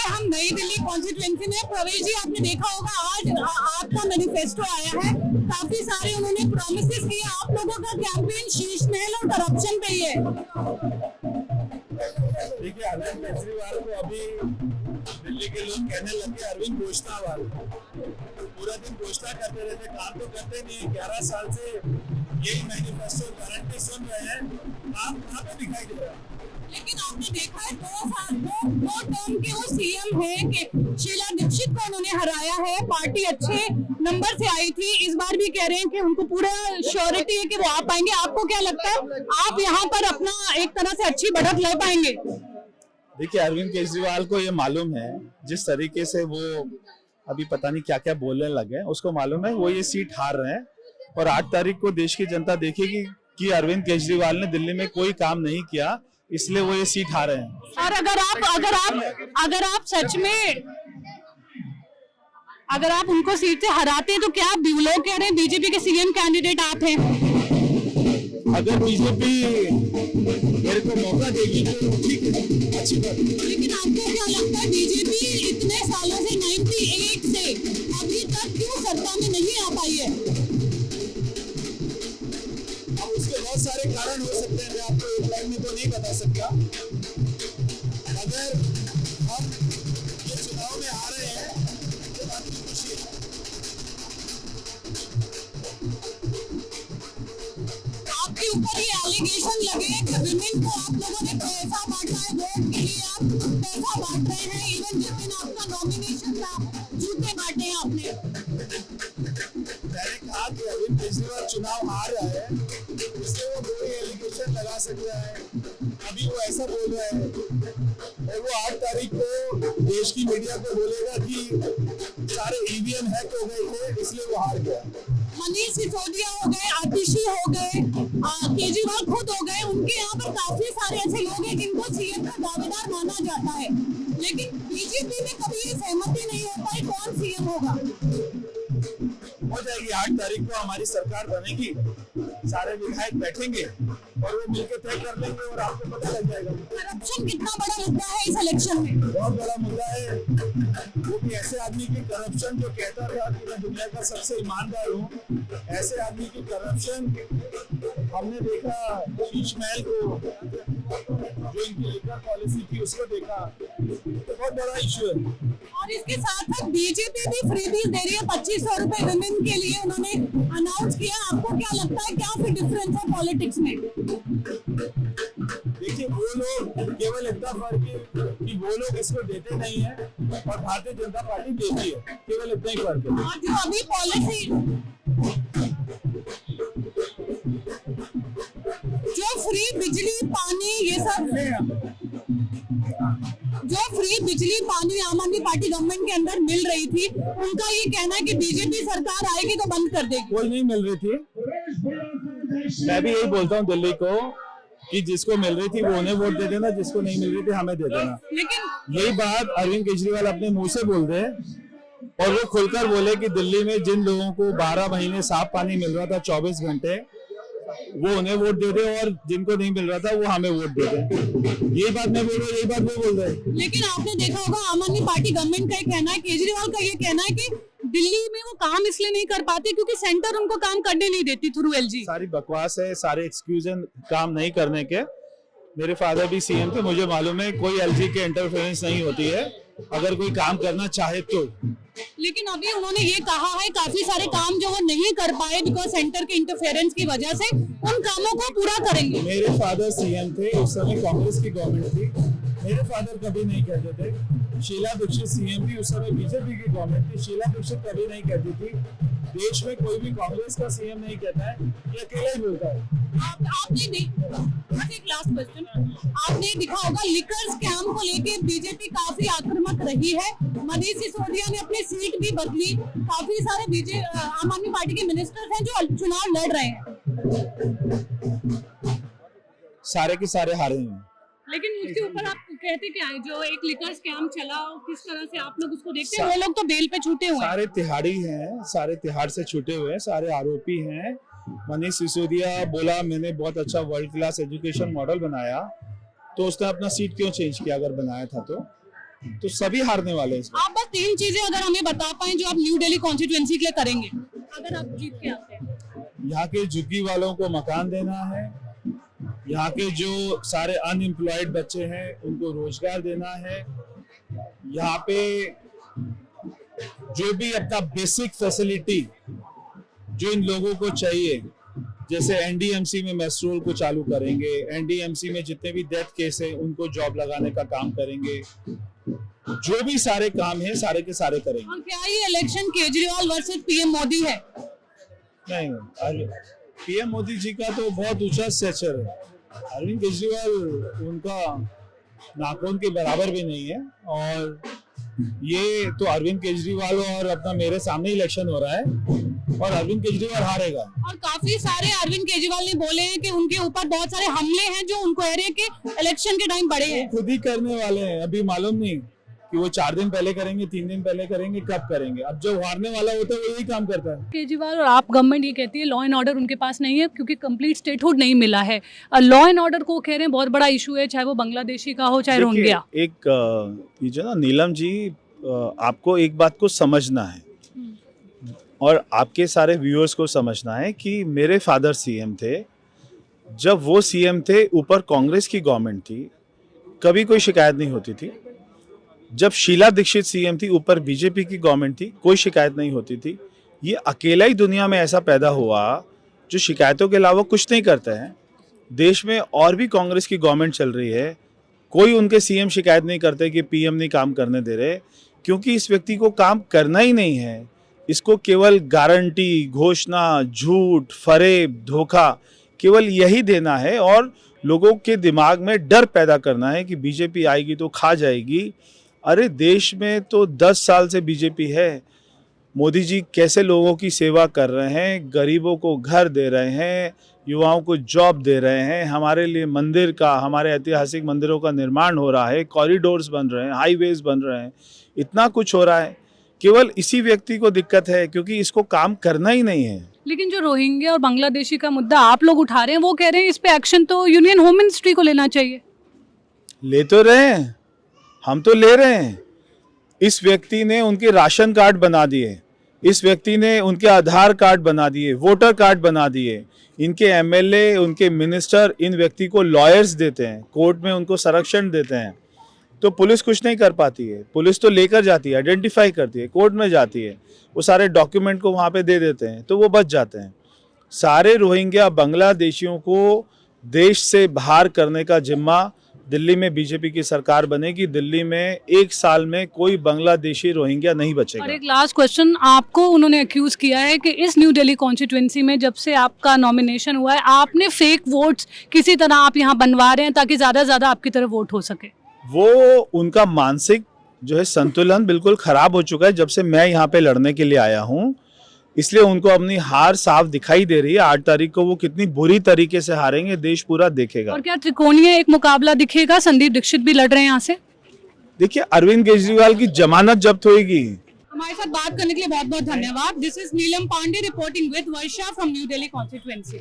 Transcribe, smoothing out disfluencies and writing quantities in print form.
हम नई दिल्ली कॉन्स्टिट्यूएंसी में, प्रवेश जी आपने देखा होगा आज आपका मैनिफेस्टो आया है, काफी सारे उन्होंने प्रोमिसेस किए, आप लोगों का कैंपेन शीश महल और करप्शन पे ही है। देखिए, अरविंद केजरीवाल को अभी दिल्ली के लोग कहने लगे अरविंद घोषणावाल। पूरा दिन घोषणा करते रहते, काम तो करते नहीं। 11 साल से यही मैनिफेस्टो गारंटी सुन रहे हैं, काम कहाँ पे दिखाई दे रहा है? लेकिन आपने देखा है दो टर्म के वो सीएम हैं कि शीला दीक्षित को उन्होंने हराया है, पार्टी अच्छे नंबर से आई थी, इस बार भी कह रहे हैं कि उनको पूरा श्योरिटी है कि वो आ पाएंगे। आपको क्या लगता है, आप यहाँ पर अपना एक तरह से अच्छी बढ़त ले पाएंगे? देखिए, अरविंद केजरीवाल को ये मालूम है जिस तरीके से वो अभी पता नहीं क्या क्या बोलने लगे, उसको मालूम है वो ये सीट हार रहे हैं। और 8 तारीख को देश की जनता देखेगी कि अरविंद केजरीवाल ने दिल्ली में कोई काम नहीं किया, इसलिए वो ये सीट हारे हैं। और अगर आप सच में अगर आप उनको सीट से हराते हैं तो क्या लोग कह रहे हैं बीजेपी के सीएम कैंडिडेट आप हैं? अगर बीजेपी मेरे को मौका देगी तो ठीक है, अच्छी बात है। लेकिन आपको क्या लगता है बीजेपी इतने सालों से 98 से अभी तक क्यों सत्ता में नहीं आ पाई है? अब उसके बहुत सारे कारण हो सकते हैं, मैं आपको एक लाइन में तो नहीं बता सकता। अगर हम ये चुनाव में आ रहे हैं तो बात की खुशी है। आपके ऊपर ये एलिगेशन लगे कि विमेन को आप लोगों ने पैसा बांटा है, वोट के लिए आप पैसा बांट रहे हैं, इवन जिस दिन आपका नॉमिनेशन था जूते बांटे हैं आपने। मैंने कहा कि अरविंद केजरीवाल चुनाव हार रहा है, इसलिए वो कोई एलिगेशन लगा सकता है। अभी वो ऐसा बोल रहा है और वो 8 तारीख को देश की मीडिया को बोलेगा कि सारे ईवीएम हैक हो गए थे, इसलिए वो हार गया। मनीष सिसोदिया हो गए, आतिशी हो गए, केजरीवाल खुद हो गए, उनके यहाँ पर काफी सारे ऐसे लोग हैं जिनको सीएम का दावेदार माना जाता है, लेकिन बीजेपी में कभी ये सहमति नहीं हो पाई कौन सीएम होगा। हो जाएगी 8 तारीख को हमारी सरकार बनेगी, सारे विधायक बैठेंगे और वो मिलकर तय कर लेंगे और आपको पता लग जाएगा। करप्शन कितना बड़ा मुद्दा है इस इलेक्शन में? बहुत बड़ा मुद्दा है, वो भी ऐसे आदमी की करप्शन जो कहता था कि मैं दुनिया का सबसे ईमानदार हूँ, ऐसे आदमी की करप्शन हमने देखा। शीश महल को, जो इनकी लिकर पॉलिसी थी उसको देखा, तो बहुत बड़ा इश्यू है। और इसके साथ साथ बीजेपी भी फ्रीबीज दे रही है, 2500 रुपए विमेन के लिए उन्होंने अनाउंस किया। आपको क्या लगता है, क्या फिर डिफरेंस है पॉलिटिक्स में? देखिए, वो लोग केवल इतना फर्क है कि वो लोग इसको देते नहीं है और भारतीय जनता पार्टी देती है, केवल इतना ही फर्क है। और जो अभी पॉलिसी, जो फ्री बिजली पानी ये सब, जो फ्री बिजली पानी आम आदमी पार्टी गवर्नमेंट के अंदर मिल रही थी, उनका ये कहना है कि बीजेपी सरकार आएगी तो बंद कर देगी। कोई नहीं मिल रही थी, मैं भी यही बोलता हूँ दिल्ली को कि जिसको मिल रही थी वो उन्हें वोट दे देना, जिसको नहीं मिल रही थी हमें दे देना। लेकिन यही बात अरविंद केजरीवाल अपने मुंह से बोल रहे हैं और वो खुलकर बोले कि दिल्ली में जिन लोगों को 12 महीने साफ पानी मिल रहा था 24 घंटे, वो उन्हें वोट दे दे और जिनको नहीं मिल रहा था वो हमें वोट दे दे। यही बात मैं बोल रहा हूँ, यही बात वो बोल रहे हैं। लेकिन आपने देखा होगा आम आदमी पार्टी गवर्नमेंट का ये कहना है, केजरीवाल का ये कहना है कि दिल्ली में वो काम इसलिए नहीं कर पाते क्योंकि सेंटर उनको काम करने नहीं देती थ्रू एलजी। सारी बकवास है, सारे एक्सक्यूजन काम नहीं करने के। मेरे फादर भी सीएम थे, मुझे मालूम है कोई एलजी के इंटरफेरेंस नहीं होती है अगर कोई काम करना चाहे तो। लेकिन अभी उन्होंने ये कहा है काफी सारे काम जो वो नहीं कर पाए बिकॉज सेंटर के इंटरफेरेंस की वजह से, उन कामों को पूरा करेंगे। मेरे फादर सीएम थे, उस समय कांग्रेस की गवर्नमेंट थी, मेरे फादर कभी नहीं कहते थे। शीला दीक्षित सीएम थी, उस समय बीजेपी की गवर्नमेंट थी, शीला दीक्षित कभी नहीं कहती थी। देश में कोई भी कांग्रेस का सीएम नहीं कहता है, ये अकेला ही बोलता है। आपने एक लास्ट क्वेश्चन, आपने देखा होगा लिकर स्कैम को लेके बीजेपी काफी आक्रामक रही है, मनीष सिसोदिया ने अपनी सीट भी बदली, काफी सारे आम आदमी पार्टी के मिनिस्टर्स हैं जो चुनाव लड़ रहे हैं, सारे के सारे हारे हैं। लेकिन उसके ऊपर आप कहते क्या है, जो एक लिकर स्कैम चला किस तरह से आप लोग उसको देखते हैं? वो लोग तो बेल पे छूटे हुए हैं, सारे तिहाड़ी हैं, सारे तिहाड़ से छूटे हुए हैं, सारे आरोपी हैं। मनीष सिसोदिया बोला मैंने बहुत अच्छा वर्ल्ड क्लास एजुकेशन मॉडल बनाया, तो उसने अपना सीट क्यों चेंज किया अगर बनाया था तो? तो सभी हारने वाले हैं। आप बस 3 चीजें अगर हमें बता पाएं जो आप न्यू दिल्ली कॉन्स्टिट्यूएंसी के लिए करेंगे अगर आप जीत के आते हैं। यहाँ के झुग्गी वालों को मकान देना है, यहाँ के जो सारे अनएम्प्लॉयड बच्चे हैं उनको रोजगार देना है, यहाँ पे जो भी अपना बेसिक फैसिलिटी जो इन लोगों को चाहिए, जैसे एनडीएमसी में मेस्ट्रोल को चालू करेंगे, एनडीएमसी में जितने भी डेथ केस हैं उनको जॉब लगाने का काम करेंगे, जो भी सारे काम हैं सारे के सारे करेंगे। और क्या ये election Kejriwal versus PM Modi है? नहीं, पीएम मोदी जी का तो बहुत ऊंचा स्टेचर है, अरविंद केजरीवाल उनका नाखून के बराबर भी नहीं है। और ये तो अरविंद केजरीवाल और अपना मेरे सामने इलेक्शन हो रहा है और अरविंद केजरीवाल हारेगा। और काफी सारे अरविंद केजरीवाल ने बोले हैं कि उनके ऊपर बहुत सारे हमले हैं जो उनको कह रहे हैं कि इलेक्शन के टाइम बढ़े हैं। खुद ही करने वाले हैं, अभी मालूम नहीं कि वो 4 दिन पहले करेंगे, 3 दिन पहले करेंगे, कब करेंगे। अब जो हारने वाला होता है वो यही काम करता है। केजरीवाल और आप गवर्नमेंट ये कहती है लॉ एंड ऑर्डर उनके पास नहीं है क्योंकि कंप्लीट स्टेटहुड नहीं मिला है। लॉ एंड ऑर्डर को कह रहे हैं बहुत बड़ा इशू है, चाहे वो बांग्लादेशी का हो चाहे रोहिंग्या। एक ये जो ना नीलम जी, आपको एक बात को समझना है और आपके सारे व्यूअर्स को समझना है कि मेरे फादर सीएम थे, जब वो सीएम थे ऊपर कांग्रेस की गवर्नमेंट थी, कभी कोई शिकायत नहीं होती थी। जब शीला दीक्षित सीएम थी ऊपर बीजेपी की गवर्नमेंट थी, कोई शिकायत नहीं होती थी। ये अकेला ही दुनिया में ऐसा पैदा हुआ जो शिकायतों के अलावा कुछ नहीं करता है। देश में और भी कांग्रेस की गवर्नमेंट चल रही है, कोई उनके सीएम शिकायत नहीं करते कि पीएम नहीं काम करने दे रहे, क्योंकि इस व्यक्ति को काम करना ही नहीं है। इसको केवल गारंटी, घोषणा, झूठ, फरेब, धोखा केवल यही देना है और लोगों के दिमाग में डर पैदा करना है कि बीजेपी आएगी तो खा जाएगी। अरे देश में तो 10 साल से बीजेपी है। मोदी जी कैसे लोगों की सेवा कर रहे हैं, गरीबों को घर दे रहे हैं, युवाओं को जॉब दे रहे हैं, हमारे लिए मंदिर का, हमारे ऐतिहासिक मंदिरों का निर्माण हो रहा है, कॉरिडोर्स बन रहे हैं, हाईवेज बन रहे हैं, इतना कुछ हो रहा है। केवल इसी व्यक्ति को दिक्कत है क्योंकि इसको काम करना ही नहीं है। लेकिन जो रोहिंग्या और बांग्लादेशी का मुद्दा आप लोग उठा रहे हैं, वो कह रहे हैं इस पे एक्शन तो यूनियन होम मिनिस्ट्री को लेना चाहिए। ले तो रहे हैं, हम तो ले रहे हैं। इस व्यक्ति ने उनके राशन कार्ड बना दिए, इस व्यक्ति ने उनके आधार कार्ड बना दिए, वोटर कार्ड बना दिए। इनके एमएलए, उनके मिनिस्टर इन व्यक्ति को लॉयर्स देते हैं, कोर्ट में उनको संरक्षण देते हैं, तो पुलिस कुछ नहीं कर पाती है। पुलिस तो लेकर जाती है, आइडेंटिफाई करती है, कोर्ट में जाती है, वो सारे डॉक्यूमेंट को वहाँ पे दे देते हैं, तो वो बच जाते हैं। सारे रोहिंग्या बांग्लादेशियों को देश से बाहर करने का जिम्मा दिल्ली में बीजेपी की सरकार बनेगी। दिल्ली में 1 साल में कोई बांग्लादेशी रोहिंग्या नहीं बचेगा। और एक लास्ट क्वेश्चन, आपको उन्होंने अक्यूज किया है कि इस न्यू दिल्ली कॉन्स्टिट्यूएंसी में जब से आपका नॉमिनेशन हुआ है आपने फेक वोट्स किसी तरह आप यहाँ बनवा रहे हैं ताकि ज़्यादा से ज़्यादा आपकी तरफ वोट हो सके। वो उनका मानसिक जो है संतुलन बिल्कुल खराब हो चुका है जब से मैं यहाँ पे लड़ने के लिए आया हूँ, इसलिए उनको अपनी हार साफ दिखाई दे रही है। 8 तारीख को वो कितनी बुरी तरीके से हारेंगे देश पूरा देखेगा। और क्या त्रिकोणीय एक मुकाबला दिखेगा? संदीप दीक्षित भी लड़ रहे हैं यहाँ से। देखिए, अरविंद केजरीवाल की जमानत जब्त होगी। हमारे साथ बात करने के लिए बहुत बहुत धन्यवाद। This is Neelam Pandey reporting with Varsha from New Delhi constituency.